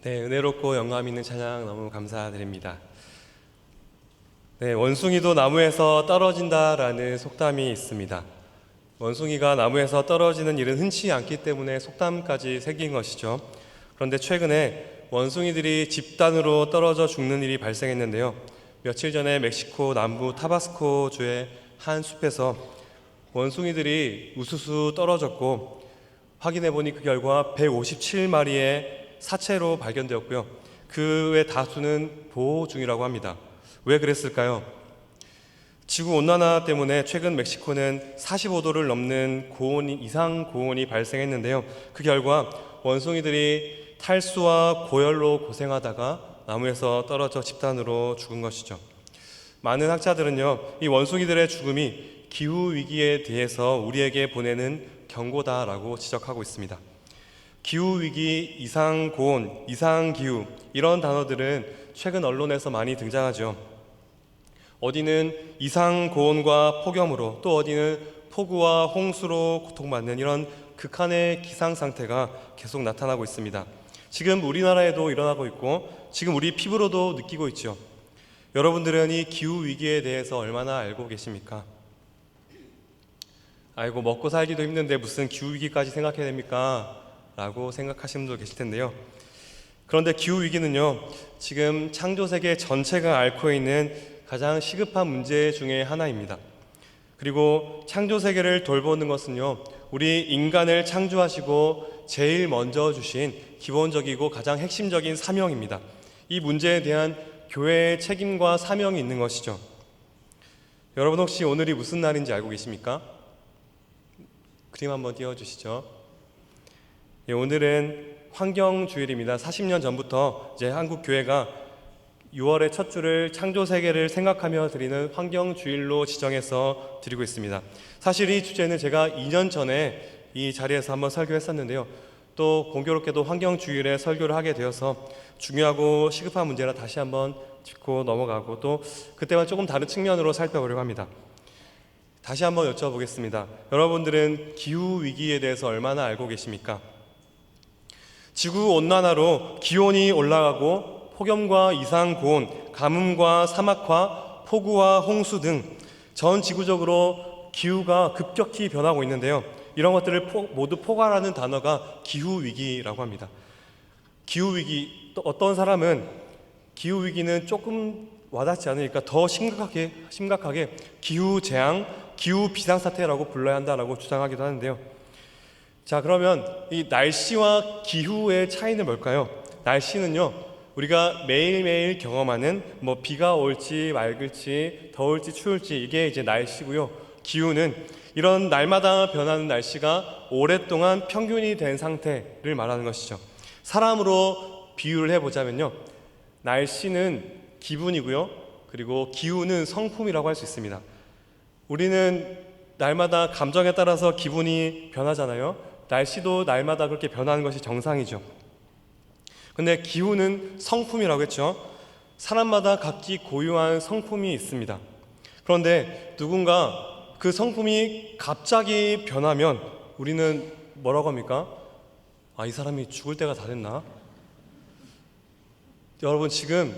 네, 은혜롭고 영감 있는 찬양 너무 감사드립니다. 네, 원숭이도 나무에서 떨어진다라는 속담이 있습니다. 원숭이가 나무에서 떨어지는 일은 흔치 않기 때문에 속담까지 새긴 것이죠. 그런데 최근에 원숭이들이 집단으로 떨어져 죽는 일이 발생했는데요. 며칠 전에 멕시코 남부 타바스코 주의 한 숲에서 원숭이들이 우수수 떨어졌고 확인해보니 그 결과 157마리의 사체로 발견되었고요. 그 외 다수는 보호 중이라고 합니다. 왜 그랬을까요? 지구온난화 때문에 최근 멕시코는 45도를 넘는 이상 고온이 발생했는데요. 그 결과 원숭이들이 탈수와 고열로 고생하다가 나무에서 떨어져 집단으로 죽은 것이죠. 많은 학자들은요, 이 원숭이들의 죽음이 기후위기에 대해서 우리에게 보내는 경고다라고 지적하고 있습니다. 기후위기, 이상고온, 이상기후 이런 단어들은 최근 언론에서 많이 등장하죠. 어디는 이상고온과 폭염으로, 또 어디는 폭우와 홍수로 고통받는 이런 극한의 기상상태가 계속 나타나고 있습니다. 지금 우리나라에도 일어나고 있고 지금 우리 피부로도 느끼고 있죠. 여러분들은 이 기후위기에 대해서 얼마나 알고 계십니까? 아이고, 먹고 살기도 힘든데 무슨 기후위기까지 생각해야 됩니까? 라고 생각하시는 분도 계실 텐데요. 그런데 기후위기는요, 지금 창조세계 전체가 앓고 있는 가장 시급한 문제 중에 하나입니다. 그리고 창조세계를 돌보는 것은요, 우리 인간을 창조하시고 제일 먼저 주신 기본적이고 가장 핵심적인 사명입니다. 이 문제에 대한 교회의 책임과 사명이 있는 것이죠. 여러분 혹시 오늘이 무슨 날인지 알고 계십니까? 그림 한번 띄워주시죠. 예, 오늘은 환경주일입니다. 40년 전부터 이제 한국 교회가 6월의 첫 주를 창조세계를 생각하며 드리는 환경주일로 지정해서 드리고 있습니다. 사실 이 주제는 제가 2년 전에 이 자리에서 한번 설교했었는데요. 또 공교롭게도 환경주일에 설교를 하게 되어서 중요하고 시급한 문제라 다시 한번 짚고 넘어가고 또 그때와 조금 다른 측면으로 살펴보려고 합니다. 다시 한번 여쭤보겠습니다. 여러분들은 기후위기에 대해서 얼마나 알고 계십니까? 지구온난화로 기온이 올라가고 폭염과 이상고온, 가뭄과 사막화, 폭우와 홍수 등 전 지구적으로 기후가 급격히 변하고 있는데요. 이런 것들을 모두 포괄하는 단어가 기후위기라고 합니다. 기후위기, 또 어떤 사람은 기후위기는 조금 와닿지 않으니까 더 심각하게 기후재앙, 기후비상사태라고 불러야 한다라고 주장하기도 하는데요. 자, 그러면 이 날씨와 기후의 차이는 뭘까요? 날씨는요, 우리가 매일매일 경험하는 비가 올지 맑을지 더울지 추울지 이게 이제 날씨고요. 기후는 이런 날마다 변하는 날씨가 오랫동안 평균이 된 상태를 말하는 것이죠. 사람으로 비유를 해보자면요, 날씨는 기분이고요, 그리고 기후는 성품이라고 할 수 있습니다. 우리는 날마다 감정에 따라서 기분이 변하잖아요. 날씨도 날마다 그렇게 변하는 것이 정상이죠. 근데 기후는 성품이라고 했죠. 사람마다 각기 고유한 성품이 있습니다. 그런데 누군가 그 성품이 갑자기 변하면 우리는 뭐라고 합니까? 아, 이 사람이 죽을 때가 다 됐나? 여러분, 지금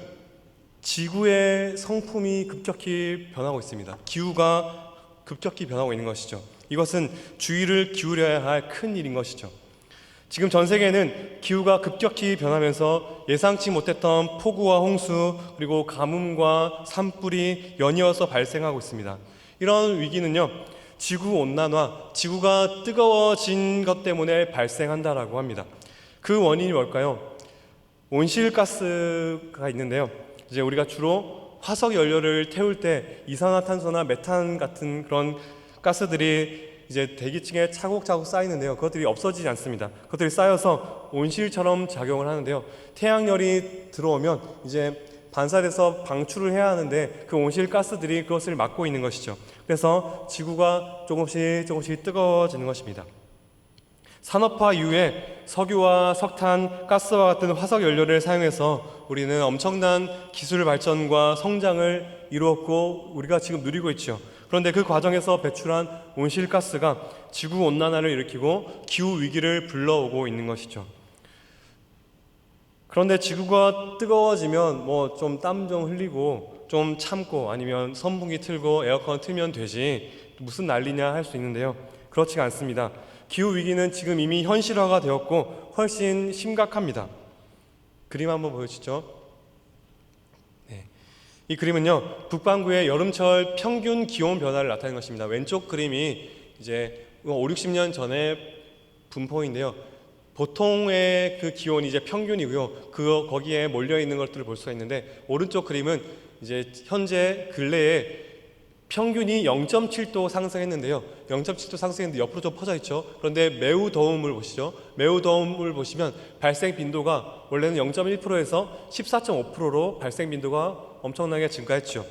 지구의 성품이 급격히 변하고 있습니다. 기후가 급격히 변하고 있는 것이죠. 이것은 주의를 기울여야 할 큰 일인 것이죠. 지금 전 세계는 기후가 급격히 변하면서 예상치 못했던 폭우와 홍수, 그리고 가뭄과 산불이 연이어서 발생하고 있습니다. 이런 위기는요, 지구온난화, 지구가 뜨거워진 것 때문에 발생한다라고 합니다. 그 원인이 뭘까요? 온실가스가 있는데요. 이제 우리가 주로 화석 연료를 태울 때 이산화탄소나 메탄 같은 그런 가스들이 이제 대기층에 차곡차곡 쌓이는데요. 그것들이 없어지지 않습니다. 그것들이 쌓여서 온실처럼 작용을 하는데요. 태양열이 들어오면 이제 반사돼서 방출을 해야 하는데 그 온실가스들이 그것을 막고 있는 것이죠. 그래서 지구가 조금씩 뜨거워지는 것입니다. 산업화 이후에 석유와 석탄, 가스와 같은 화석 연료를 사용해서 우리는 엄청난 기술 발전과 성장을 이루었고 우리가 지금 누리고 있죠. 그런데 그 과정에서 배출한 온실가스가 지구온난화를 일으키고 기후위기를 불러오고 있는 것이죠. 그런데 지구가 뜨거워지면 뭐 좀 땀 좀 흘리고 좀 참고 아니면 선풍기 틀고 에어컨 틀면 되지 무슨 난리냐 할 수 있는데요. 그렇지가 않습니다. 기후 위기는 지금 이미 현실화가 되었고 훨씬 심각합니다. 그림 한번 보여주시죠. 네. 이 그림은요, 북반구의 여름철 평균 기온 변화를 나타낸 것입니다. 왼쪽 그림이 이제 5, 60년 전의 분포인데요. 보통의 그 기온이 이제 평균이고요. 거기에 몰려 있는 것들을 볼 수가 있는데, 오른쪽 그림은 이제 현재 근래에 평균이 0.7도 상승했는데요. 0.7도 상승했는데 옆으로 좀 퍼져 있죠. 그런데 매우 더움을 보시죠. 매우 더움을 보시면 발생 빈도가 원래는 0.1%에서 14.5%로 발생 빈도가 엄청나게 증가했죠.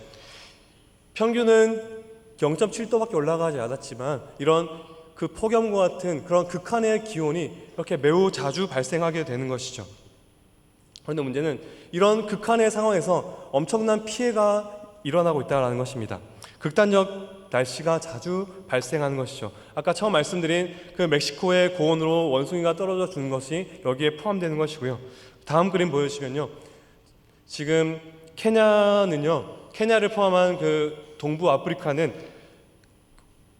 평균은 0.7도밖에 올라가지 않았지만 이런 그 폭염과 같은 그런 극한의 기온이 이렇게 매우 자주 발생하게 되는 것이죠. 그런데 문제는 이런 극한의 상황에서 엄청난 피해가 일어나고 있다는 것입니다. 극단적 날씨가 자주 발생하는 것이죠. 아까 처음 말씀드린 그 멕시코의 고온으로 원숭이가 떨어져 주는 것이 여기에 포함되는 것이고요. 다음 그림 보여주시면요. 지금 케냐를 포함한 그 동부 아프리카는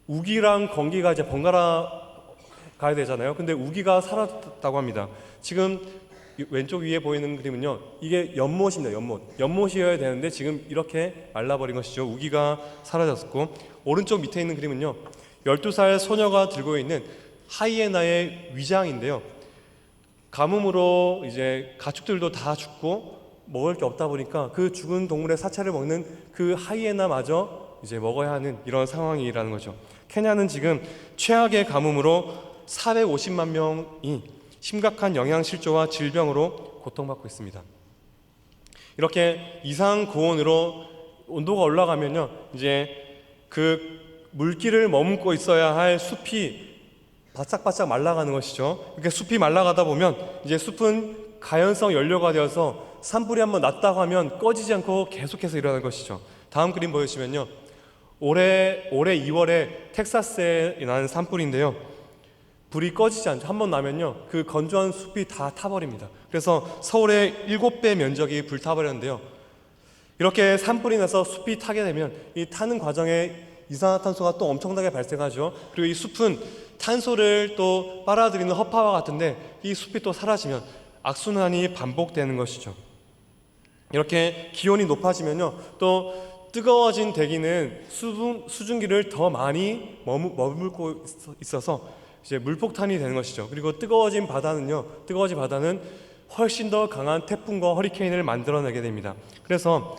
우기랑 건기가 이제 번갈아 가야 되잖아요. 근데 우기가 사라졌다고 합니다. 지금 왼쪽 위에 보이는 그림은요, 이게 연못입니다. 연못이어야 되는데 지금 이렇게 말라버린 것이죠. 우기가 사라졌고, 오른쪽 밑에 있는 그림은요, 12살 소녀가 들고 있는 하이에나의 위장인데요. 가뭄으로 이제 가축들도 다 죽고 먹을 게 없다 보니까 그 죽은 동물의 사체를 먹는 그 하이에나마저 이제 먹어야 하는 이런 상황이라는 거죠. 케냐는 지금 최악의 가뭄으로 450만 명이 심각한 영양실조와 질병으로 고통받고 있습니다. 이렇게 이상 고온으로 온도가 올라가면요, 이제 그 물기를 머금고 있어야 할 숲이 바싹바싹 말라가는 것이죠. 이렇게 숲이 말라가다 보면 이제 숲은 가연성 연료가 되어서 산불이 한번 났다고 하면 꺼지지 않고 계속해서 일어나는 것이죠. 다음 그림 보여주시면요, 올해 2월에 텍사스에 난 산불인데요. 불이 꺼지지 않죠. 한번 나면요, 그 건조한 숲이 다 타버립니다. 그래서 서울의 7배 면적이 불타버렸는데요. 이렇게 산불이 나서 숲이 타게 되면 이 타는 과정에 이산화탄소가 또 엄청나게 발생하죠. 그리고 이 숲은 탄소를 또 빨아들이는 허파와 같은데 이 숲이 또 사라지면 악순환이 반복되는 것이죠. 이렇게 기온이 높아지면요, 또 뜨거워진 대기는 수증기를 더 많이 머물고 있어서 이제 물폭탄이 되는 것이죠. 그리고 뜨거워진 바다는 훨씬 더 강한 태풍과 허리케인을 만들어내게 됩니다. 그래서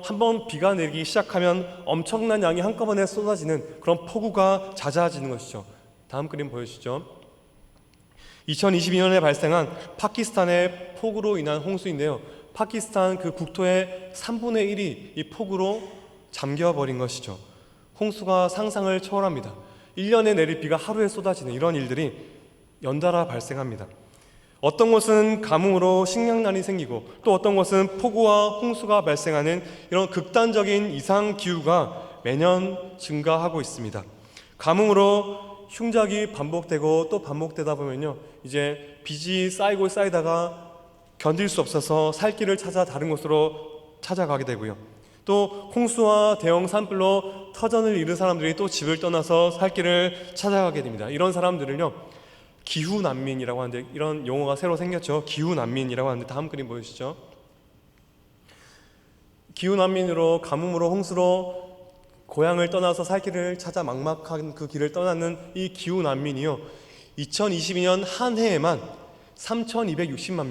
한번 비가 내리기 시작하면 엄청난 양이 한꺼번에 쏟아지는 그런 폭우가 잦아지는 것이죠. 다음 그림 보여주시죠. 2022년에 발생한 파키스탄의 폭우로 인한 홍수인데요. 파키스탄 그 국토의 3분의 1이 이 폭우로 잠겨버린 것이죠. 홍수가 상상을 초월합니다. 1년에 내릴 비가 하루에 쏟아지는 이런 일들이 연달아 발생합니다. 어떤 곳은 가뭄으로 식량난이 생기고 또 어떤 곳은 폭우와 홍수가 발생하는 이런 극단적인 이상기후가 매년 증가하고 있습니다. 가뭄으로 흉작이 반복되고 또 반복되다 보면요, 이제 빚이 쌓이고 쌓이다가 견딜 수 없어서 살 길을 찾아 다른 곳으로 찾아가게 되고요. 또 홍수와 대형 산불로 터전을 잃은 사람들이 또 집을 떠나서 살 길을 찾아가게 됩니다. 이런 사람들은요, 기후 난민이라고 하는데, 이런 용어가 새로 생겼죠. 기후 난민이라고 하는데, 다음 그림 보여주시죠. 기후 난민으로 가뭄으로 홍수로 고향을 떠나서 살 길을 찾아 막막한 그 길을 떠나는 이 기후 난민이요, 2022년 한 해에만 3,260만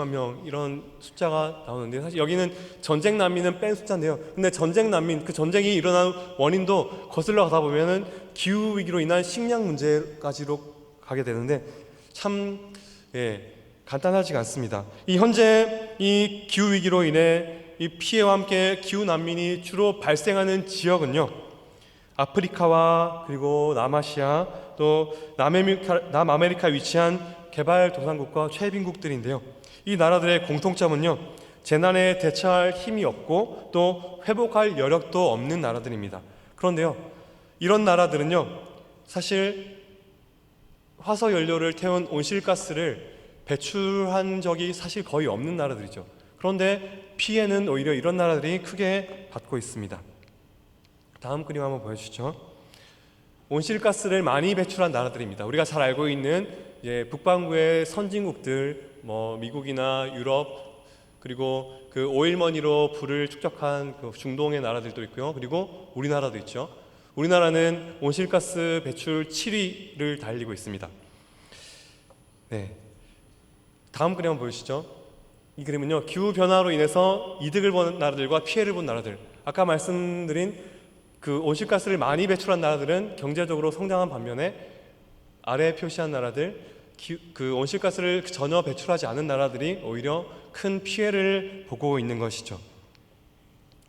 명 이런 숫자가 나오는데, 사실 여기는 전쟁 난민은 뺀 숫자인데요. 근데 전쟁 난민, 그 전쟁이 일어난 원인도 거슬러 가다 보면은 기후 위기로 인한 식량 문제까지로 가게 되는데 참 간단하지가 않습니다. 현재 이 기후 위기로 인해 이 피해와 함께 기후 난민이 주로 발생하는 지역은요, 아프리카와 그리고 남아시아 또 남아메리카에 위치한 개발도상국과 최빈국들인데요. 이 나라들의 공통점은요, 재난에 대처할 힘이 없고 또 회복할 여력도 없는 나라들입니다. 그런데요, 이런 나라들은요, 사실 화석연료를 태운 온실가스를 배출한 적이 사실 거의 없는 나라들이죠. 그런데 피해는 오히려 이런 나라들이 크게 받고 있습니다. 다음 그림 한번 보여주시죠. 온실가스를 많이 배출한 나라들입니다. 우리가 잘 알고 있는 북반구의 선진국들, 미국이나 유럽, 그리고 그 오일머니로 불을 축적한 그 중동의 나라들도 있고요. 그리고 우리나라도 있죠. 우리나라는 온실가스 배출 7위를 달리고 있습니다. 네, 다음 그림 한번 보여주시죠. 이 그림은요, 기후변화로 인해서 이득을 본 나라들과 피해를 본 나라들. 아까 말씀드린 그 온실가스를 많이 배출한 나라들은 경제적으로 성장한 반면에 아래에 표시한 나라들, 그 온실가스를 전혀 배출하지 않은 나라들이 오히려 큰 피해를 보고 있는 것이죠.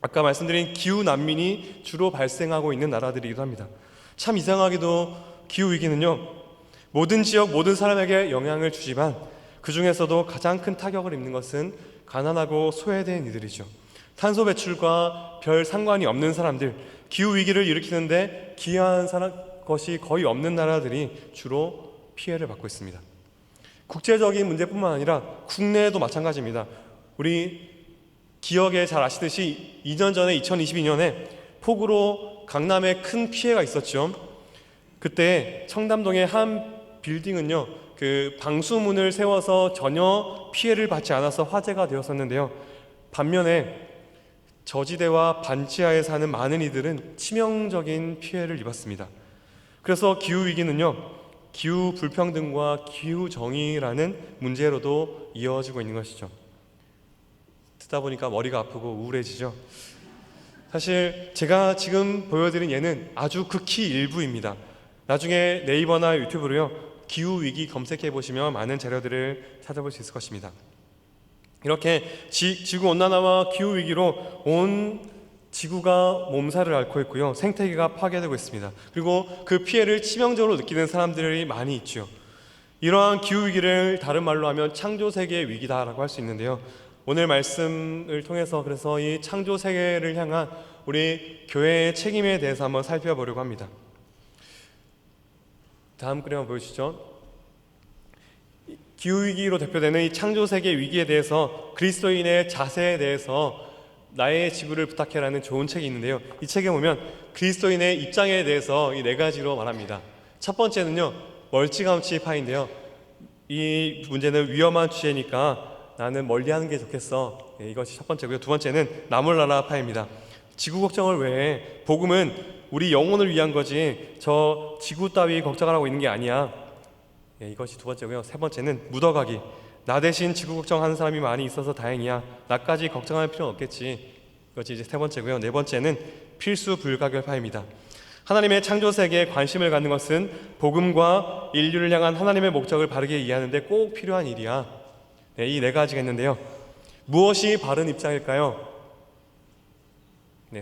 아까 말씀드린 기후 난민이 주로 발생하고 있는 나라들이기도 합니다. 참 이상하게도 기후위기는요, 모든 지역 모든 사람에게 영향을 주지만 그 중에서도 가장 큰 타격을 입는 것은 가난하고 소외된 이들이죠. 탄소 배출과 별 상관이 없는 사람들, 기후위기를 일으키는데 기여한 것이 거의 없는 나라들이 주로 피해를 받고 있습니다. 국제적인 문제뿐만 아니라 국내에도 마찬가지입니다. 우리 기억에 잘 아시듯이 2년 전에 2022년에 폭우로 강남에 큰 피해가 있었죠. 그때 청담동의 한 빌딩은요, 그 방수문을 세워서 전혀 피해를 받지 않아서 화제가 되었었는데요. 반면에 저지대와 반지하에 사는 많은 이들은 치명적인 피해를 입었습니다. 그래서 기후위기는요, 기후 불평등과 기후 정의라는 문제로도 이어지고 있는 것이죠. 듣다 보니까 머리가 아프고 우울해지죠. 사실 제가 지금 보여드린 예는 아주 극히 일부입니다. 나중에 네이버나 유튜브로요, 기후위기 검색해 보시면 많은 자료들을 찾아볼 수 있을 것입니다. 이렇게 지구온난화와 기후위기로 온 지구가 몸살을 앓고 있고요, 생태계가 파괴되고 있습니다. 그리고 그 피해를 치명적으로 느끼는 사람들이 많이 있죠. 이러한 기후위기를 다른 말로 하면 창조세계의 위기다라고 할 수 있는데요, 오늘 말씀을 통해서 그래서 이 창조세계를 향한 우리 교회의 책임에 대해서 한번 살펴보려고 합니다. 다음 그림 한번 보여주시죠. 기후위기로 대표되는 이 창조세계 위기에 대해서 그리스도인의 자세에 대해서 나의 지구를 부탁해라는 좋은 책이 있는데요, 이 책에 보면 그리스도인의 입장에 대해서 이 4가지로 말합니다. 첫 번째는요, 멀찌감치 파인데요, 이 문제는 위험한 주제니까 나는 멀리하는 게 좋겠어. 이것이 첫 번째고요. 두 번째는 나몰라라 파입니다. 지구 걱정을 왜 해? 복음은 우리 영혼을 위한 거지 저 지구 따위 걱정하고 있는 게 아니야. 이것이 두 번째고요. 세 번째는 묻어가기. 나 대신 지구 걱정하는 사람이 많이 있어서 다행이야. 나까지 걱정할 필요는 없겠지. 이것이 이제 세 번째고요. 네 번째는 필수 불가결파입니다. 하나님의 창조 세계에 관심을 갖는 것은 복음과 인류를 향한 하나님의 목적을 바르게 이해하는 데 꼭 필요한 일이야. 이 4가지가 있는데요, 무엇이 바른 입장일까요?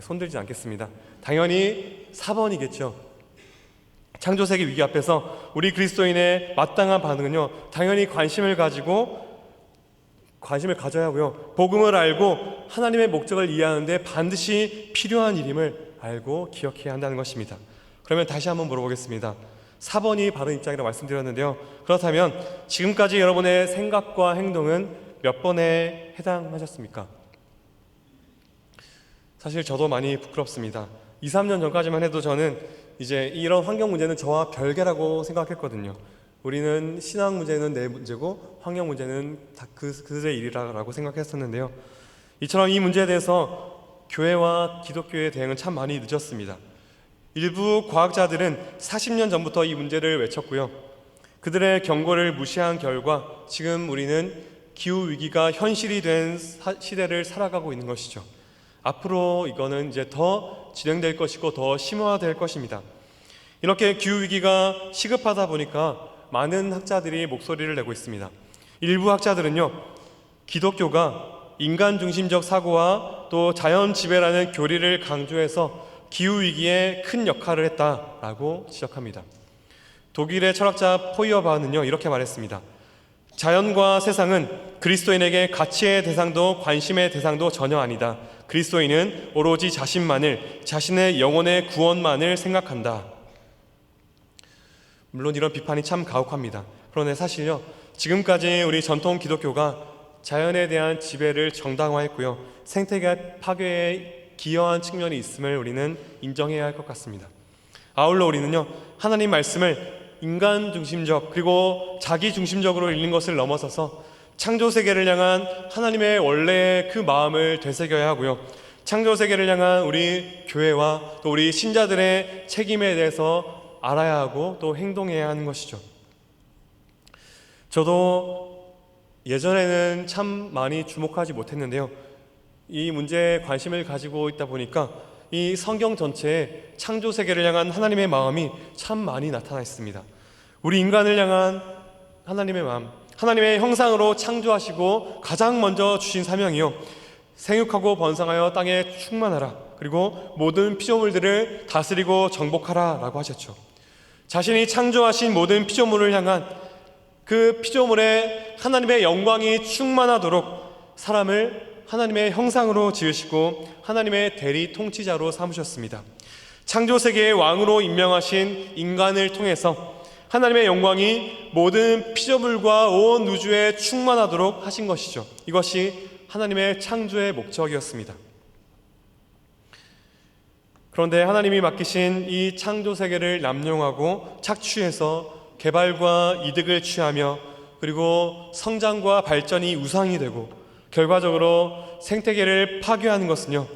손들지 않겠습니다. 당연히 4번이겠죠. 창조세계 위기 앞에서 우리 그리스도인의 마땅한 반응은요, 당연히 관심을 가져야 하고요, 복음을 알고 하나님의 목적을 이해하는데 반드시 필요한 일임을 알고 기억해야 한다는 것입니다. 그러면 다시 한번 물어보겠습니다. 4번이 바른 입장이라고 말씀드렸는데요, 그렇다면 지금까지 여러분의 생각과 행동은 몇 번에 해당하셨습니까? 사실 저도 많이 부끄럽습니다. 2, 3년 전까지만 해도 저는 이제 이런 환경 문제는 저와 별개라고 생각했거든요. 우리는 신앙 문제는 내 문제고 환경 문제는 다 그들의 일이라고 생각했었는데요, 이처럼 이 문제에 대해서 교회와 기독교의 대응은 참 많이 늦었습니다. 일부 과학자들은 40년 전부터 이 문제를 외쳤고요, 그들의 경고를 무시한 결과 지금 우리는 기후위기가 현실이 된 시대를 살아가고 있는 것이죠. 앞으로 이거는 이제 더 진행될 것이고 더 심화될 것입니다. 이렇게 기후위기가 시급하다 보니까 많은 학자들이 목소리를 내고 있습니다. 일부 학자들은요, 기독교가 인간 중심적 사고와 또 자연 지배라는 교리를 강조해서 기후위기에 큰 역할을 했다라고 지적합니다. 독일의 철학자 포이어바흐는요, 이렇게 말했습니다. 자연과 세상은 그리스도인에게 가치의 대상도 관심의 대상도 전혀 아니다. 그리스도인은 오로지 자신만을, 자신의 영혼의 구원만을 생각한다. 물론 이런 비판이 참 가혹합니다. 그런데 사실요, 지금까지 우리 전통 기독교가 자연에 대한 지배를 정당화했고요, 생태계 파괴에 기여한 측면이 있음을 우리는 인정해야 할 것 같습니다. 아울러 우리는요, 하나님 말씀을 인간 중심적 그리고 자기 중심적으로 읽는 것을 넘어서서 창조 세계를 향한 하나님의 원래의 그 마음을 되새겨야 하고요, 창조 세계를 향한 우리 교회와 또 우리 신자들의 책임에 대해서 알아야 하고 또 행동해야 하는 것이죠. 저도 예전에는 참 많이 주목하지 못했는데요, 이 문제에 관심을 가지고 있다 보니까 이 성경 전체에 창조 세계를 향한 하나님의 마음이 참 많이 나타나 있습니다. 우리 인간을 향한 하나님의 마음, 하나님의 형상으로 창조하시고 가장 먼저 주신 사명이요, 생육하고 번성하여 땅에 충만하라, 그리고 모든 피조물들을 다스리고 정복하라 라고 하셨죠. 자신이 창조하신 모든 피조물을 향한 그 피조물에 하나님의 영광이 충만하도록 사람을 하나님의 형상으로 지으시고 하나님의 대리 통치자로 삼으셨습니다. 창조 세계의 왕으로 임명하신 인간을 통해서 하나님의 영광이 모든 피조물과 온 우주에 충만하도록 하신 것이죠. 이것이 하나님의 창조의 목적이었습니다. 그런데 하나님이 맡기신 이 창조 세계를 남용하고 착취해서 개발과 이득을 취하며 그리고 성장과 발전이 우상이 되고 결과적으로 생태계를 파괴하는 것은요,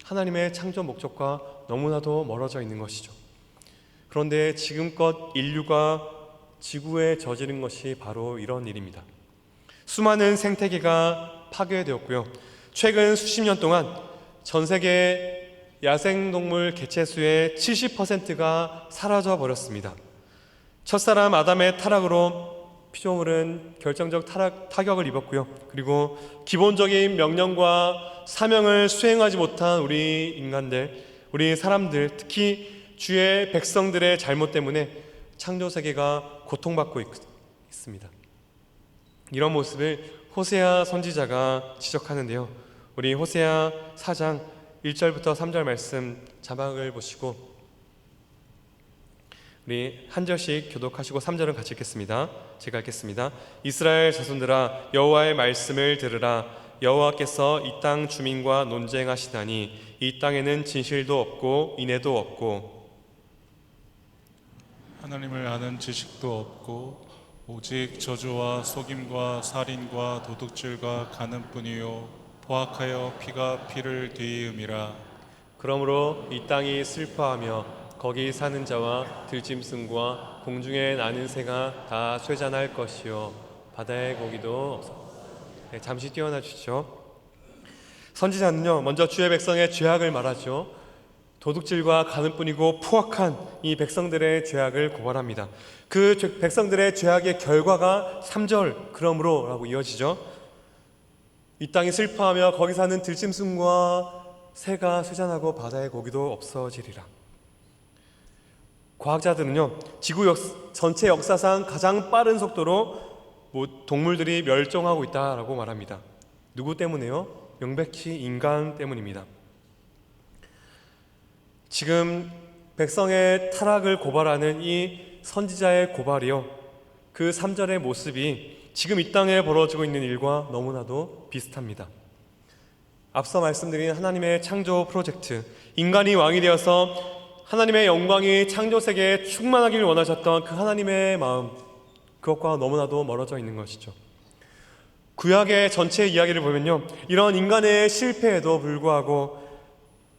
하나님의 창조 목적과 너무나도 멀어져 있는 것이죠. 그런데 지금껏 인류가 지구에 저지른 것이 바로 이런 일입니다. 수많은 생태계가 파괴되었고요, 최근 수십 년 동안 전 세계 야생동물 개체수의 70%가 사라져 버렸습니다. 첫사람 아담의 타락으로 피조물은 결정적 타격을 입었고요, 그리고 기본적인 명령과 사명을 수행하지 못한 우리 인간들, 우리 사람들, 특히 주의 백성들의 잘못 때문에 창조 세계가 고통받고 있습니다. 이런 모습을 호세아 선지자가 지적하는데요, 우리 호세아 4장 1절부터 3절 말씀 자막을 보시고 우리 한 절씩 교독하시고 3절은 같이 읽겠습니다. 제가 읽겠습니다. 이스라엘 자손들아, 여호와의 말씀을 들으라. 여호와께서 이 땅 주민과 논쟁하시다니 이 땅에는 진실도 없고 인애도 없고 하나님을 아는 지식도 없고 오직 저주와 속임과 살인과 도둑질과 간음뿐이요 포악하여 피가 피를 뒤이음이라. 그러므로 이 땅이 슬퍼하며 거기 사는 자와 들짐승과 공중에 나는 새가 다 쇠잔할 것이요 바다의 고기도 없어. 잠시 뛰어나 주시죠. 선지자는요, 먼저 주의 백성의 죄악을 말하죠. 도둑질과 간음뿐이고 포악한 이 백성들의 죄악을 고발합니다. 그 백성들의 죄악의 결과가 3절 그러므로 라고 이어지죠. 이 땅이 슬퍼하며 거기 사는 들짐승과 새가 쇠잔하고 바다의 고기도 없어지리라. 과학자들은요, 지구 전체 역사상 가장 빠른 속도로 동물들이 멸종하고 있다라고 말합니다. 누구 때문에요? 명백히 인간 때문입니다. 지금 백성의 타락을 고발하는 이 선지자의 고발이요, 그 3절의 모습이 지금 이 땅에 벌어지고 있는 일과 너무나도 비슷합니다. 앞서 말씀드린 하나님의 창조 프로젝트, 인간이 왕이 되어서 하나님의 영광이 창조 세계에 충만하길 원하셨던 그 하나님의 마음, 그것과 너무나도 멀어져 있는 것이죠. 구약의 전체 이야기를 보면요, 이런 인간의 실패에도 불구하고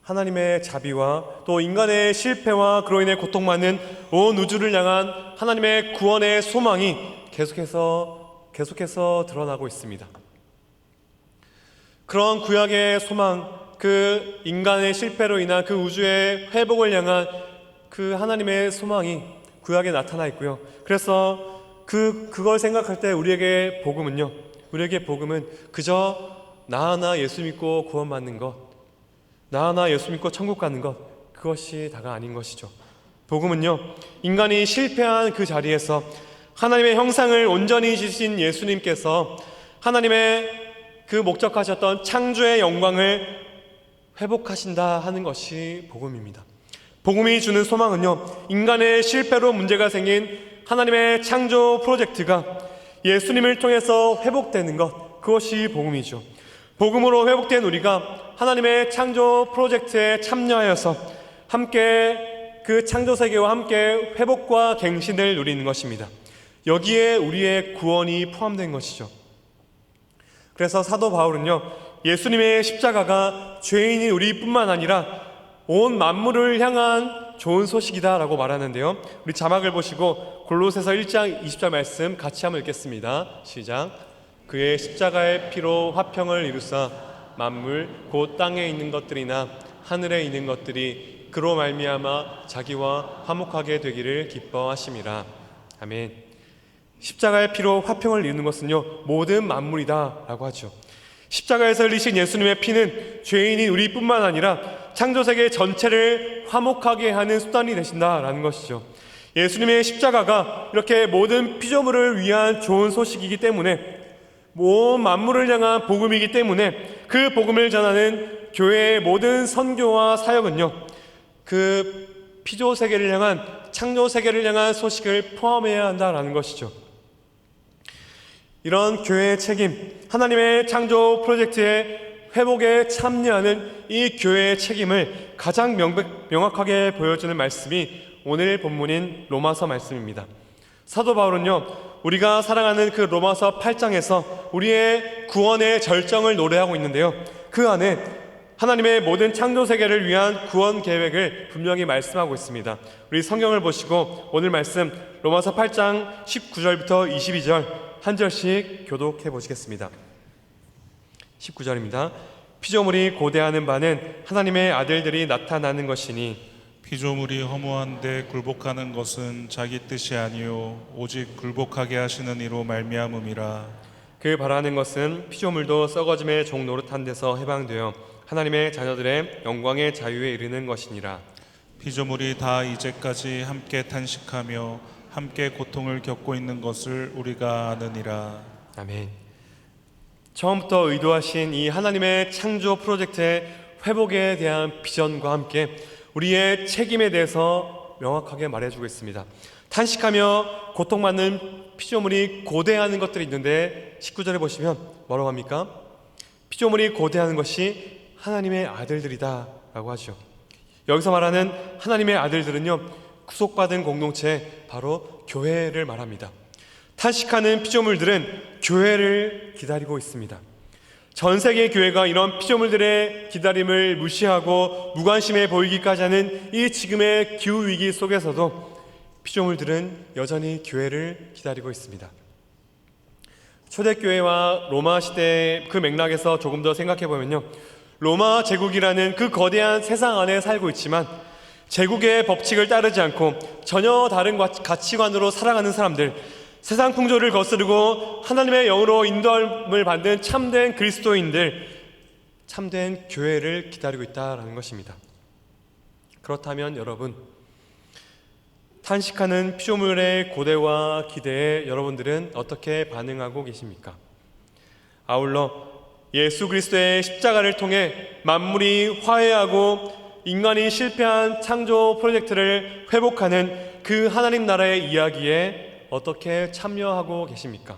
하나님의 자비와 또 인간의 실패와 그로 인해 고통받는 온 우주를 향한 하나님의 구원의 소망이 계속해서 드러나고 있습니다. 그런 구약의 소망, 그 인간의 실패로 인한 그 우주의 회복을 향한 그 하나님의 소망이 구약에 나타나 있고요. 그래서 그걸 생각할 때 우리에게 복음은 그저 나 하나 예수 믿고 구원받는 것, 나 하나 예수 믿고 천국 가는 것, 그것이 다가 아닌 것이죠. 복음은요, 인간이 실패한 그 자리에서 하나님의 형상을 온전히 지신 예수님께서 하나님의 그 목적하셨던 창조의 영광을 회복하신다 하는 것이 복음입니다. 복음이 주는 소망은요, 인간의 실패로 문제가 생긴 하나님의 창조 프로젝트가 예수님을 통해서 회복되는 것, 그것이 복음이죠. 복음으로 회복된 우리가 하나님의 창조 프로젝트에 참여하여서 함께 그 창조 세계와 함께 회복과 갱신을 누리는 것입니다. 여기에 우리의 구원이 포함된 것이죠. 그래서 사도 바울은요, 예수님의 십자가가 죄인인 우리뿐만 아니라 온 만물을 향한 좋은 소식이다라고 말하는데요. 우리 자막을 보시고 골로새서 1장 20절 말씀 같이 한번 읽겠습니다. 시작. 그의 십자가의 피로 화평을 이루사 만물 곧 땅에 있는 것들이나 하늘에 있는 것들이 그로 말미암아 자기와 화목하게 되기를 기뻐하심이라. 아멘. 십자가의 피로 화평을 이루는 것은요, 모든 만물이다 라고 하죠. 십자가에서 흘리신 예수님의 피는 죄인인 우리뿐만 아니라 창조세계 전체를 화목하게 하는 수단이 되신다라는 것이죠. 예수님의 십자가가 이렇게 모든 피조물을 위한 좋은 소식이기 때문에, 온 만물을 향한 복음이기 때문에 그 복음을 전하는 교회의 모든 선교와 사역은요, 그 피조세계를 향한, 창조세계를 향한 소식을 포함해야 한다라는 것이죠. 이런 교회의 책임, 하나님의 창조 프로젝트의 회복에 참여하는 이 교회의 책임을 가장 명확하게 보여주는 말씀이 오늘 본문인 로마서 말씀입니다. 사도 바울은요, 우리가 사랑하는 그 로마서 8장에서 우리의 구원의 절정을 노래하고 있는데요, 그 안에 하나님의 모든 창조 세계를 위한 구원 계획을 분명히 말씀하고 있습니다. 우리 성경을 보시고 오늘 말씀 로마서 8장 19절부터 22절 한 절씩 교독해 보시겠습니다. 19절입니다. 피조물이 고대하는 바는 하나님의 아들들이 나타나는 것이니 피조물이 허무한데 굴복하는 것은 자기 뜻이 아니요 오직 굴복하게 하시는 이로 말미암음이라. 그 바라는 것은 피조물도 썩어짐의 종 노릇한 데서 해방되어 하나님의 자녀들의 영광의 자유에 이르는 것이니라. 피조물이 다 이제까지 함께 탄식하며 함께 고통을 겪고 있는 것을 우리가 아느니라. 아멘. 처음부터 의도하신 이 하나님의 창조 프로젝트의 회복에 대한 비전과 함께 우리의 책임에 대해서 명확하게 말해주고 있습니다. 탄식하며 고통받는 피조물이 고대하는 것들이 있는데 19절에 보시면 뭐라고 합니까? 피조물이 고대하는 것이 하나님의 아들들이다 라고 하죠. 여기서 말하는 하나님의 아들들은요, 구속받은 공동체, 바로 교회를 말합니다. 탄식하는 피조물들은 교회를 기다리고 있습니다. 전 세계 교회가 이런 피조물들의 기다림을 무시하고 무관심해 보이기까지 하는 이 지금의 기후위기 속에서도 피조물들은 여전히 교회를 기다리고 있습니다. 초대교회와 로마 시대의 그 맥락에서 조금 더 생각해 보면요, 로마 제국이라는 그 거대한 세상 안에 살고 있지만 제국의 법칙을 따르지 않고 전혀 다른 가치관으로 살아가는 사람들, 세상 풍조를 거스르고 하나님의 영으로 인도함을 받는 참된 그리스도인들, 참된 교회를 기다리고 있다는 것입니다. 그렇다면 여러분, 탄식하는 피조물의 고대와 기대에 여러분들은 어떻게 반응하고 계십니까? 아울러 예수 그리스도의 십자가를 통해 만물이 화해하고 인간이 실패한 창조 프로젝트를 회복하는 그 하나님 나라의 이야기에 어떻게 참여하고 계십니까?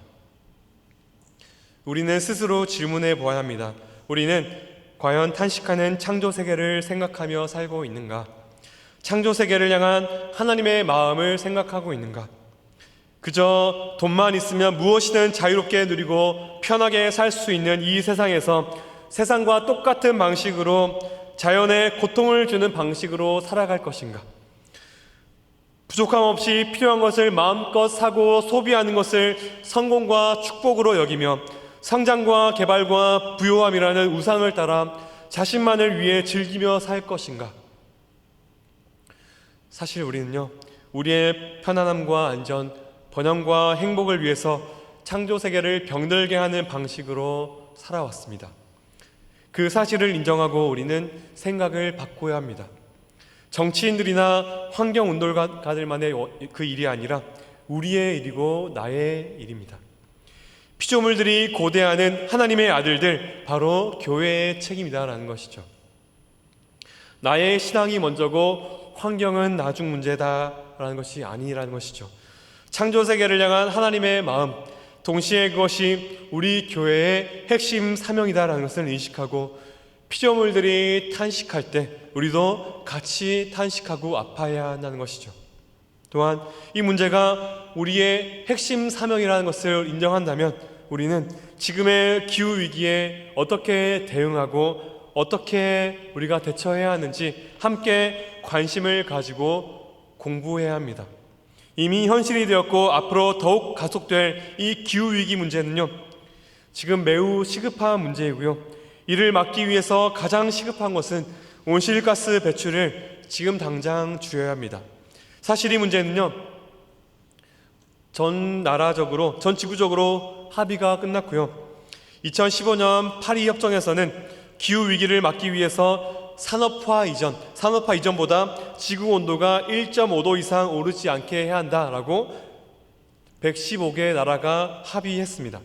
우리는 스스로 질문해 보아야 합니다. 우리는 과연 탄식하는 창조 세계를 생각하며 살고 있는가? 창조 세계를 향한 하나님의 마음을 생각하고 있는가? 그저 돈만 있으면 무엇이든 자유롭게 누리고 편하게 살 수 있는 이 세상에서 세상과 똑같은 방식으로 자연에 고통을 주는 방식으로 살아갈 것인가? 부족함 없이 필요한 것을 마음껏 사고 소비하는 것을 성공과 축복으로 여기며 성장과 개발과 부요함이라는 우상을 따라 자신만을 위해 즐기며 살 것인가? 사실 우리는요, 우리의 편안함과 안전, 번영과 행복을 위해서 창조 세계를 병들게 하는 방식으로 살아왔습니다. 그 사실을 인정하고 우리는 생각을 바꿔야 합니다. 정치인들이나 환경운동가들만의 그 일이 아니라 우리의 일이고 나의 일입니다. 피조물들이 고대하는 하나님의 아들들, 바로 교회의 책임이다라는 것이죠. 나의 신앙이 먼저고 환경은 나중 문제다라는 것이 아니라는 것이죠. 창조세계를 향한 하나님의 마음, 동시에 그것이 우리 교회의 핵심 사명이다라는 것을 인식하고 피조물들이 탄식할 때 우리도 같이 탄식하고 아파해야 한다는 것이죠. 또한 이 문제가 우리의 핵심 사명이라는 것을 인정한다면 우리는 지금의 기후위기에 어떻게 대응하고 어떻게 우리가 대처해야 하는지 함께 관심을 가지고 공부해야 합니다. 이미 현실이 되었고 앞으로 더욱 가속될 이 기후위기 문제는요, 지금 매우 시급한 문제이고요. 이를 막기 위해서 가장 시급한 것은 온실가스 배출을 지금 당장 줄여야 합니다. 사실 이 문제는요, 전 지구적으로 합의가 끝났고요. 2015년 파리 협정에서는 기후 위기를 막기 위해서 산업화 이전보다 지구 온도가 1.5도 이상 오르지 않게 해야 한다라고 115개 나라가 합의했습니다.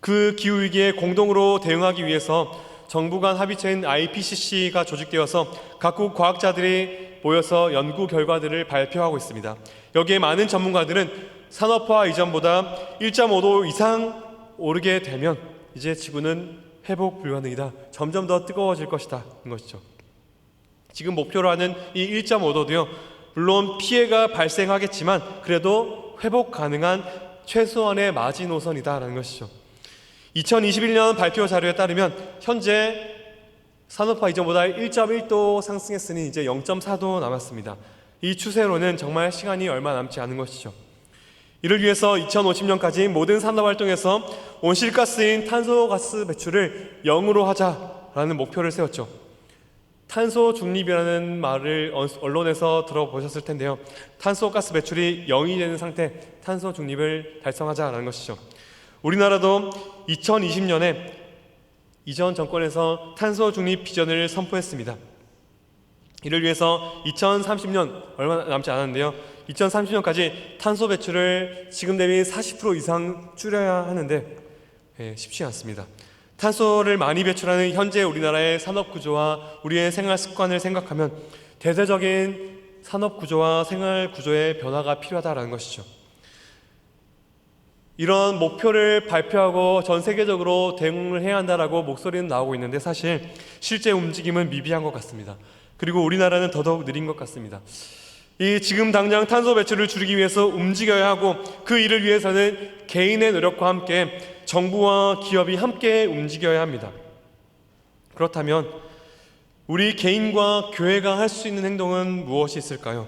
그 기후 위기에 공동으로 대응하기 위해서 정부 간 합의체인 IPCC가 조직되어서 각국 과학자들이 모여서 연구 결과들을 발표하고 있습니다. 여기에 많은 전문가들은 산업화 이전보다 1.5도 이상 오르게 되면 이제 지구는 회복 불가능이다. 점점 더 뜨거워질 것이다. 인 것이죠. 지금 목표로 하는 이 1.5도도요. 물론 피해가 발생하겠지만 그래도 회복 가능한 최소한의 마지노선이다라는 것이죠. 2021년 발표 자료에 따르면 현재 산업화 이전보다 1.1도 상승했으니 이제 0.4도 남았습니다. 이 추세로는 정말 시간이 얼마 남지 않은 것이죠. 이를 위해서 2050년까지 모든 산업활동에서 온실가스인 탄소가스 배출을 0으로 하자라는 목표를 세웠죠. 탄소 중립이라는 말을 언론에서 들어보셨을 텐데요. 탄소가스 배출이 0이 되는 상태, 탄소 중립을 달성하자라는 것이죠. 우리나라도 2020년에 이전 정권에서 탄소 중립 비전을 선포했습니다. 이를 위해서 2030년 얼마 남지 않았는데요. 2030년까지 탄소 배출을 지금 대비 40% 이상 줄여야 하는데 쉽지 않습니다. 탄소를 많이 배출하는 현재 우리나라의 산업 구조와 우리의 생활 습관을 생각하면 대대적인 산업 구조와 생활 구조의 변화가 필요하다는 것이죠. 이런 목표를 발표하고 전 세계적으로 대응을 해야 한다라고 목소리는 나오고 있는데 사실 실제 움직임은 미비한 것 같습니다. 그리고 우리나라는 더더욱 느린 것 같습니다. 이 지금 당장 탄소 배출을 줄이기 위해서 움직여야 하고 그 일을 위해서는 개인의 노력과 함께 정부와 기업이 함께 움직여야 합니다. 그렇다면 우리 개인과 교회가 할 수 있는 행동은 무엇이 있을까요?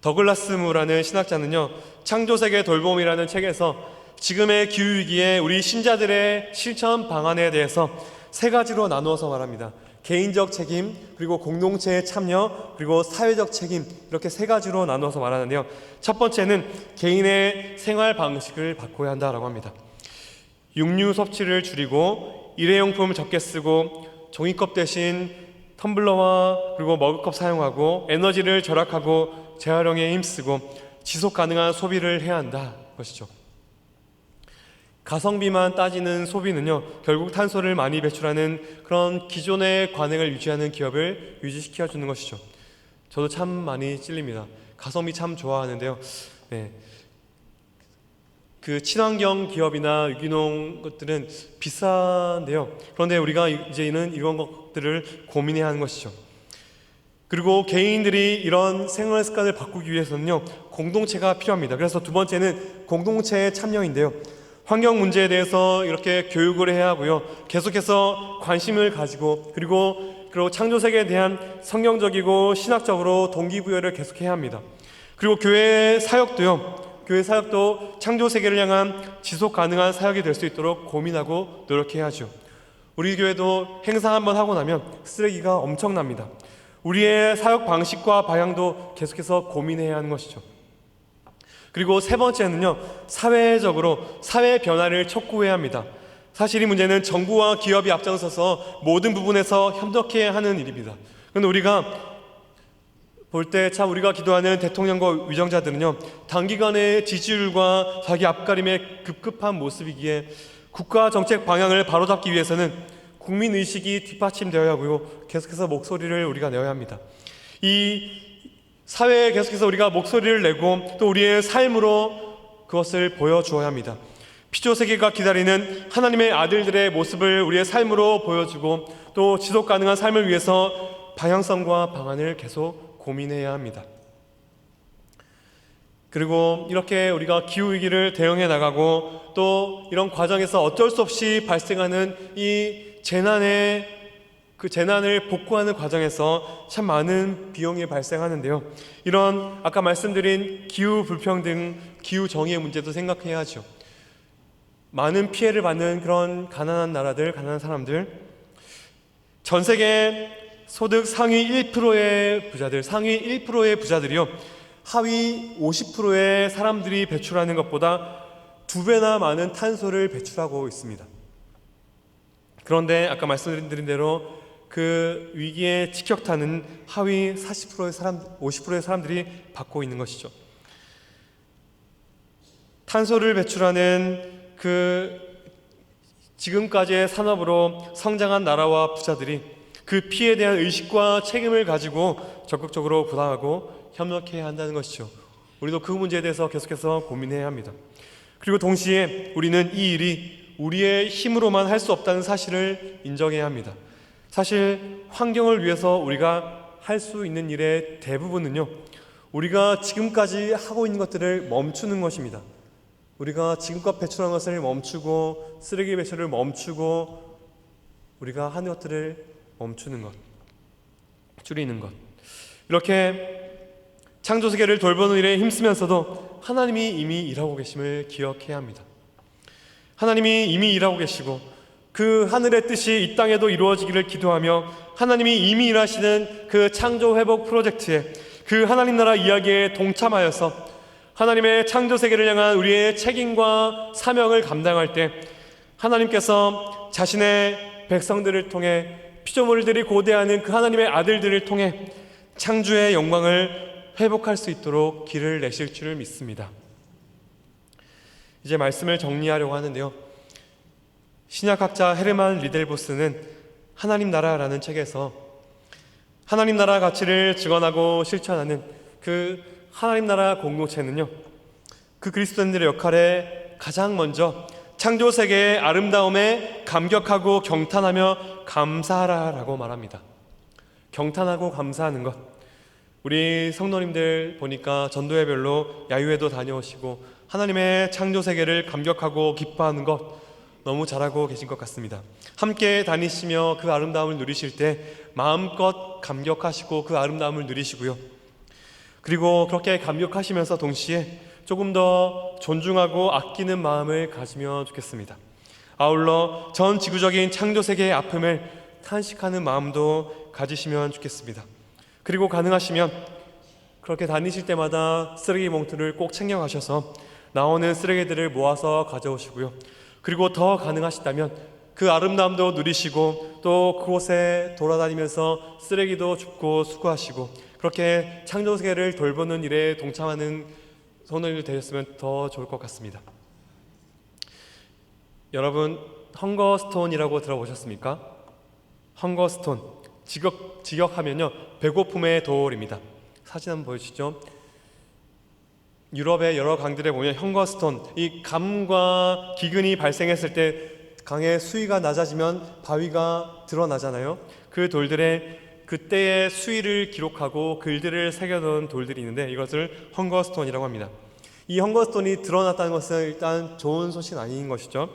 더글라스 무라는 신학자는요, 창조세계 돌봄이라는 책에서 지금의 기후위기에 우리 신자들의 실천 방안에 대해서 세 가지로 나누어서 말합니다. 개인적 책임, 그리고 공동체의 참여, 그리고 사회적 책임, 이렇게 세 가지로 나누어서 말하는데요. 첫 번째는 개인의 생활 방식을 바꿔야 한다라고 합니다. 육류 섭취를 줄이고 일회용품을 적게 쓰고 종이컵 대신 텀블러와 그리고 머그컵 사용하고 에너지를 절약하고 재활용에 힘쓰고 지속 가능한 소비를 해야 한다 것이죠. 가성비만 따지는 소비는요, 결국 탄소를 많이 배출하는 그런 기존의 관행을 유지하는 기업을 유지시켜 주는 것이죠. 저도 참 많이 찔립니다. 가성비 참 좋아하는데요. 그 친환경 기업이나 유기농 것들은 비싼데요. 그런데 우리가 이제는 이런 것들을 고민해야 하는 것이죠. 그리고 개인들이 이런 생활 습관을 바꾸기 위해서는요, 공동체가 필요합니다. 그래서 두 번째는 공동체의 참여인데요. 환경 문제에 대해서 이렇게 교육을 해야 하고요. 계속해서 관심을 가지고 그리고 창조세계에 대한 성경적이고 신학적으로 동기부여를 계속해야 합니다. 그리고 교회 사역도 창조세계를 향한 지속 가능한 사역이 될 수 있도록 고민하고 노력해야 하죠. 우리 교회도 행사 한번 하고 나면 쓰레기가 엄청납니다. 우리의 사역 방식과 방향도 계속해서 고민해야 하는 것이죠. 그리고 세 번째는요, 사회적으로 사회 변화를 촉구해야 합니다. 사실 이 문제는 정부와 기업이 앞장서서 모든 부분에서 협력해야 하는 일입니다. 그런데 우리가 볼 때 참 우리가 기도하는 대통령과 위정자들은요, 단기간의 지지율과 자기 앞가림의 급급한 모습이기에 국가 정책 방향을 바로잡기 위해서는 국민의식이 뒷받침되어야 하고요, 계속해서 목소리를 우리가 내야 합니다. 이 사회에 계속해서 우리가 목소리를 내고 또 우리의 삶으로 그것을 보여주어야 합니다. 피조세계가 기다리는 하나님의 아들들의 모습을 우리의 삶으로 보여주고 또 지속 가능한 삶을 위해서 방향성과 방안을 계속 고민해야 합니다. 그리고 이렇게 우리가 기후위기를 대응해 나가고 또 이런 과정에서 어쩔 수 없이 발생하는 이 그 재난을 복구하는 과정에서 참 많은 비용이 발생하는데요. 이런 아까 말씀드린 기후 불평등, 기후 정의의 문제도 생각해야 하죠. 많은 피해를 받는 그런 가난한 나라들, 가난한 사람들, 전 세계 소득 상위 1%의 부자들, 상위 1%의 부자들이요, 하위 50%의 사람들이 배출하는 것보다 2배나 많은 탄소를 배출하고 있습니다. 그런데 아까 말씀드린 대로 그 위기에 직격탄은 하위 50%의 사람들이 받고 있는 것이죠. 탄소를 배출하는 그 지금까지의 산업으로 성장한 나라와 부자들이 그 피해에 대한 의식과 책임을 가지고 적극적으로 부담하고 협력해야 한다는 것이죠. 우리도 그 문제에 대해서 계속해서 고민해야 합니다. 그리고 동시에 우리는 이 일이 우리의 힘으로만 할 수 없다는 사실을 인정해야 합니다. 사실 환경을 위해서 우리가 할 수 있는 일의 대부분은요, 우리가 지금까지 하고 있는 것들을 멈추는 것입니다. 우리가 지금껏 배출한 것을 멈추고 쓰레기 배출을 멈추고 우리가 하는 것들을 멈추는 것, 줄이는 것, 이렇게 창조세계를 돌보는 일에 힘쓰면서도 하나님이 이미 일하고 계심을 기억해야 합니다. 하나님이 이미 일하고 계시고 그 하늘의 뜻이 이 땅에도 이루어지기를 기도하며 하나님이 이미 일하시는 그 창조 회복 프로젝트에 그 하나님 나라 이야기에 동참하여서 하나님의 창조세계를 향한 우리의 책임과 사명을 감당할 때 하나님께서 자신의 백성들을 통해 피조물들이 고대하는 그 하나님의 아들들을 통해 창조의 영광을 회복할 수 있도록 길을 내실 줄을 믿습니다. 이제 말씀을 정리하려고 하는데요. 신약학자 헤르만 리델보스는 하나님 나라라는 책에서 하나님 나라 가치를 증언하고 실천하는 그 하나님 나라 공동체는요, 그 그리스도인들의 역할에 가장 먼저 창조세계의 아름다움에 감격하고 경탄하며 감사하라라고 말합니다. 경탄하고 감사하는 것, 우리 성도님들 보니까 전도회별로 야유회도 다녀오시고 하나님의 창조세계를 감격하고 기뻐하는 것 너무 잘하고 계신 것 같습니다. 함께 다니시며 그 아름다움을 누리실 때 마음껏 감격하시고 그 아름다움을 누리시고요, 그리고 그렇게 감격하시면서 동시에 조금 더 존중하고 아끼는 마음을 가지면 좋겠습니다. 아울러 전 지구적인 창조세계의 아픔을 탄식하는 마음도 가지시면 좋겠습니다. 그리고 가능하시면 그렇게 다니실 때마다 쓰레기 봉투를 꼭 챙겨가셔서 나오는 쓰레기들을 모아서 가져오시고요, 그리고 더 가능하시다면 그 아름다움도 누리시고 또 그곳에 돌아다니면서 쓰레기도 줍고 수거하시고 그렇게 창조세계를 돌보는 일에 동참하는 성도님들 되셨으면 더 좋을 것 같습니다. 여러분, 헝거스톤이라고 들어보셨습니까? 헝거스톤, 직역하면요, 배고픔의 돌입니다. 사진 한번 보여주시죠. 유럽의 여러 강들에 보면 헝거스톤, 이 가뭄과 기근이 발생했을 때 강의 수위가 낮아지면 바위가 드러나잖아요. 그 돌들의 그때의 수위를 기록하고 글들을 새겨놓은 돌들이 있는데 이것을 헝거스톤이라고 합니다. 이 헝거스톤이 드러났다는 것은 일단 좋은 소식 아닌 것이죠.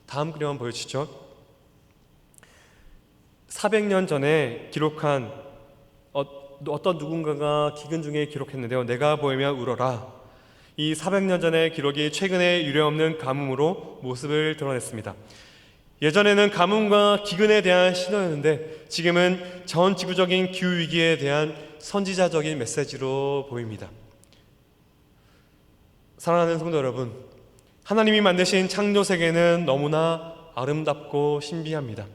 다음 그림 한번 보여주시죠. 400년 전에 기록한 어떤 누군가가 기근 중에 기록했는데요. 내가 보이면 울어라. 이 400년 전의 기록이 최근에 유례없는 가뭄으로 모습을 드러냈습니다. 예전에는 가뭄과 기근에 대한 신호였는데 지금은 전 지구적인 기후위기에 대한 선지자적인 메시지로 보입니다. 사랑하는 성도 여러분, 하나님이 만드신 창조세계는 너무나 아름답고 신비합니다.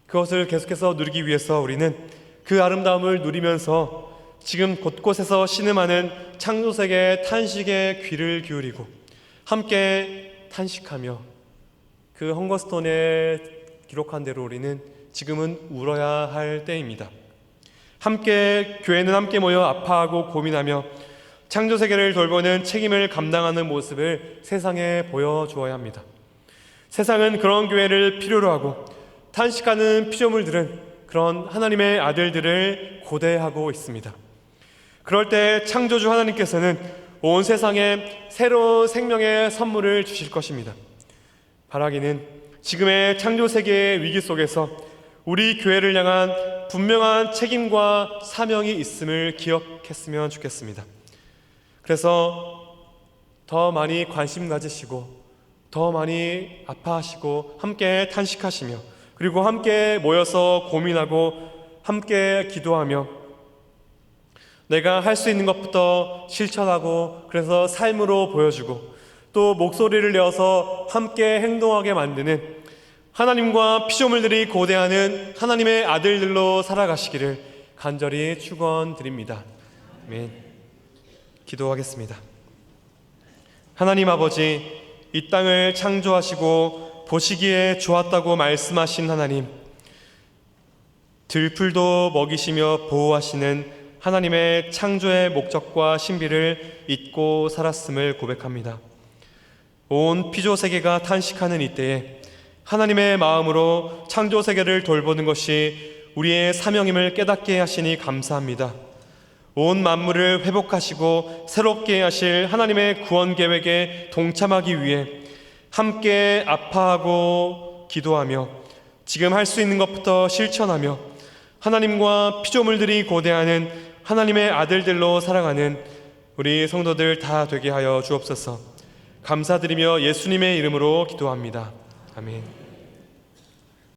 그것을 계속해서 누리기 위해서 우리는 그 아름다움을 누리면서 지금 곳곳에서 신음하는 창조세계의 탄식에 귀를 기울이고 함께 탄식하며 그 헝거스톤에 기록한 대로 우리는 지금은 울어야 할 때입니다. 교회는 함께 모여 아파하고 고민하며 창조 세계를 돌보는 책임을 감당하는 모습을 세상에 보여주어야 합니다. 세상은 그런 교회를 필요로 하고 탄식하는 피조물들은 그런 하나님의 아들들을 고대하고 있습니다. 그럴 때 창조주 하나님께서는 온 세상에 새로운 생명의 선물을 주실 것입니다. 바라기는 지금의 창조 세계의 위기 속에서 우리 교회를 향한 분명한 책임과 사명이 있음을 기억했으면 좋겠습니다. 그래서 더 많이 관심 가지시고 더 많이 아파하시고 함께 탄식하시며 그리고 함께 모여서 고민하고 함께 기도하며 내가 할 수 있는 것부터 실천하고 그래서 삶으로 보여주고 또 목소리를 내어서 함께 행동하게 만드는 하나님과 피조물들이 고대하는 하나님의 아들들로 살아가시기를 간절히 축원드립니다. 아멘. 기도하겠습니다. 하나님 아버지, 이 땅을 창조하시고 보시기에 좋았다고 말씀하신 하나님, 들풀도 먹이시며 보호하시는 하나님의 창조의 목적과 신비를 잊고 살았음을 고백합니다. 온 피조 세계가 탄식하는 이때에 하나님의 마음으로 창조 세계를 돌보는 것이 우리의 사명임을 깨닫게 하시니 감사합니다. 온 만물을 회복하시고 새롭게 하실 하나님의 구원 계획에 동참하기 위해 함께 아파하고 기도하며 지금 할 수 있는 것부터 실천하며 하나님과 피조물들이 고대하는 하나님의 아들들로 살아가는 우리 성도들 다 되게 하여 주옵소서. 감사드리며 예수님의 이름으로 기도합니다. 아멘.